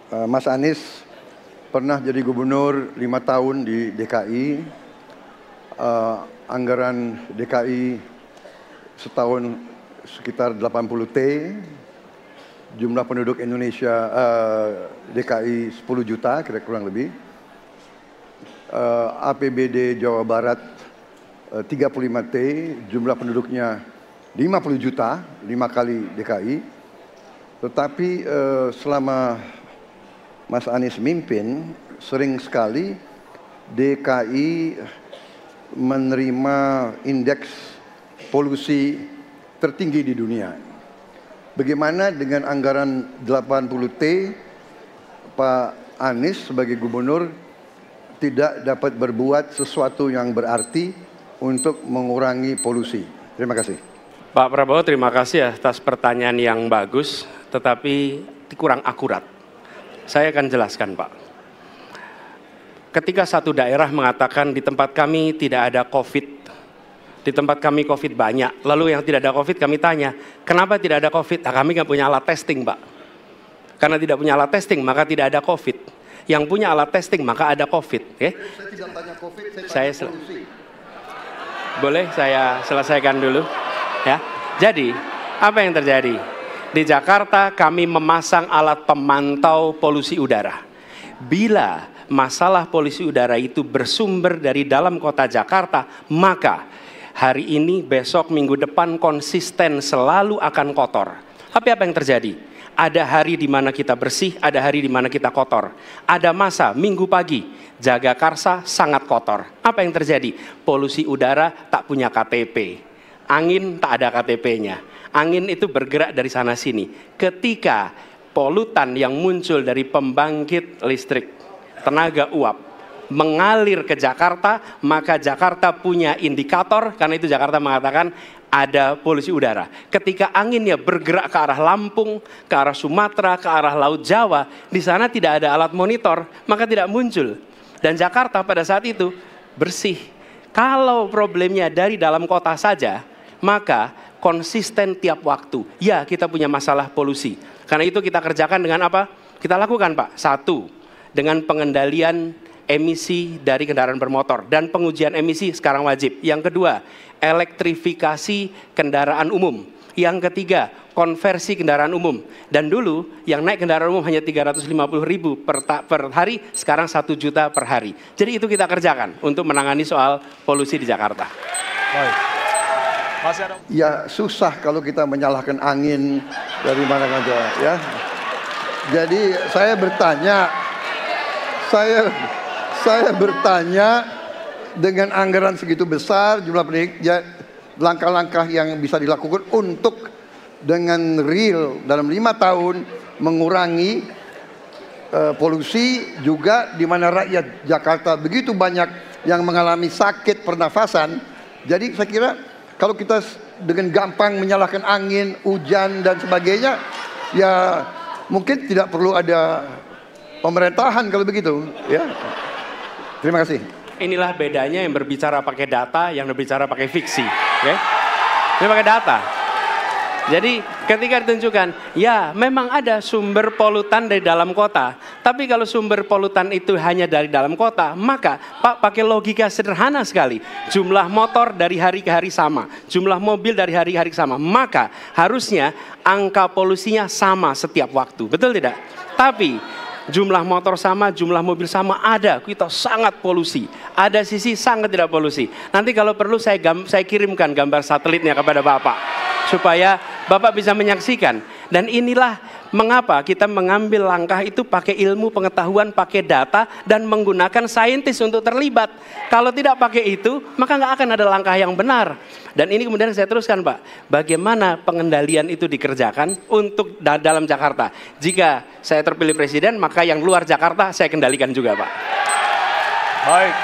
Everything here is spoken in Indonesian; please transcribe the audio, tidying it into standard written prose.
Mas Anies pernah jadi gubernur 5 tahun di DKI. Anggaran DKI setahun sekitar 80 T. Jumlah penduduk Indonesia DKI 10 juta kira-kira kurang lebih. APBD Jawa Barat 35 T, jumlah penduduknya 50 juta, 5 kali DKI. Tetapi selama Mas Anies mimpin, sering sekali DKI menerima indeks polusi tertinggi di dunia. Bagaimana dengan anggaran 80 T, Pak Anies sebagai gubernur tidak dapat berbuat sesuatu yang berarti untuk mengurangi polusi? Terima kasih. Pak Prabowo, terima kasih atas pertanyaan yang bagus, tetapi kurang akurat. Saya akan jelaskan, Pak. Ketika satu daerah mengatakan di tempat kami tidak ada COVID, di tempat kami COVID banyak, lalu yang tidak ada COVID kami tanya, kenapa tidak ada COVID? Nah, kami nggak punya alat testing, Pak. Karena tidak punya alat testing, maka tidak ada COVID. Yang punya alat testing, maka ada COVID. Okay? Saya tidak tanya COVID, saya tanya polusi. Boleh saya selesaikan dulu? Ya. Jadi, apa yang terjadi? Di Jakarta kami memasang alat pemantau polusi udara. Bila masalah polusi udara itu bersumber dari dalam kota Jakarta, maka hari ini, besok, minggu depan konsisten selalu akan kotor. Tapi apa yang terjadi? Ada hari di mana kita bersih, ada hari di mana kita kotor. Ada masa minggu pagi, Jagakarsa sangat kotor. Apa yang terjadi? Polusi udara tak punya KTP. Angin tak ada KTP-nya. Angin itu bergerak dari sana sini. Ketika polutan yang muncul dari pembangkit listrik tenaga uap mengalir ke Jakarta, maka Jakarta punya indikator, karena itu Jakarta mengatakan ada polusi udara. Ketika anginnya bergerak ke arah Lampung, ke arah Sumatera, ke arah Laut Jawa, di sana tidak ada alat monitor, maka tidak muncul. Dan Jakarta pada saat itu bersih. Kalau problemnya dari dalam kota saja, maka konsisten tiap waktu. Ya, kita punya masalah polusi. Karena itu kita kerjakan dengan apa? Kita lakukan, Pak. Satu, dengan pengendalian emisi dari kendaraan bermotor dan pengujian emisi sekarang wajib. Yang kedua, elektrifikasi kendaraan umum. Yang ketiga, konversi kendaraan umum. Dan dulu yang naik kendaraan umum hanya 350.000 per hari, sekarang 1 juta per hari. Jadi itu kita kerjakan untuk menangani soal polusi di Jakarta. Baik. Ya susah kalau kita menyalahkan angin dari mana saja, ya. Jadi saya bertanya, saya bertanya, dengan anggaran segitu besar, jumlah penduduk, ya, langkah-langkah yang bisa dilakukan untuk dengan real dalam 5 tahun mengurangi polusi, juga di mana rakyat Jakarta begitu banyak yang mengalami sakit pernafasan. Jadi saya kira kalau kita dengan gampang menyalahkan angin, hujan dan sebagainya, ya mungkin tidak perlu ada pemerintahan kalau begitu, ya. Terima kasih. Inilah bedanya yang berbicara pakai data, yang berbicara pakai fiksi. Okay? Ini pakai data. Jadi ketika ditunjukkan, ya memang ada sumber polutan dari dalam kota. Tapi kalau sumber polutan itu hanya dari dalam kota, maka Pak pakai logika sederhana sekali. Jumlah motor dari hari ke hari sama. Jumlah mobil dari hari ke hari sama. Maka harusnya angka polusinya sama setiap waktu. Betul tidak? Tapi jumlah motor sama, jumlah mobil sama, ada kita sangat polusi. Ada sisi sangat tidak polusi. Nanti kalau perlu saya kirimkan gambar satelitnya kepada Bapak, supaya Bapak bisa menyaksikan. Dan inilah mengapa kita mengambil langkah itu pakai ilmu pengetahuan, pakai data, dan menggunakan saintis untuk terlibat. Kalau tidak pakai itu, maka nggak akan ada langkah yang benar. Dan ini kemudian saya teruskan, Pak, bagaimana pengendalian itu dikerjakan untuk dalam Jakarta. Jika saya terpilih presiden, maka yang luar Jakarta saya kendalikan juga, Pak. Baik.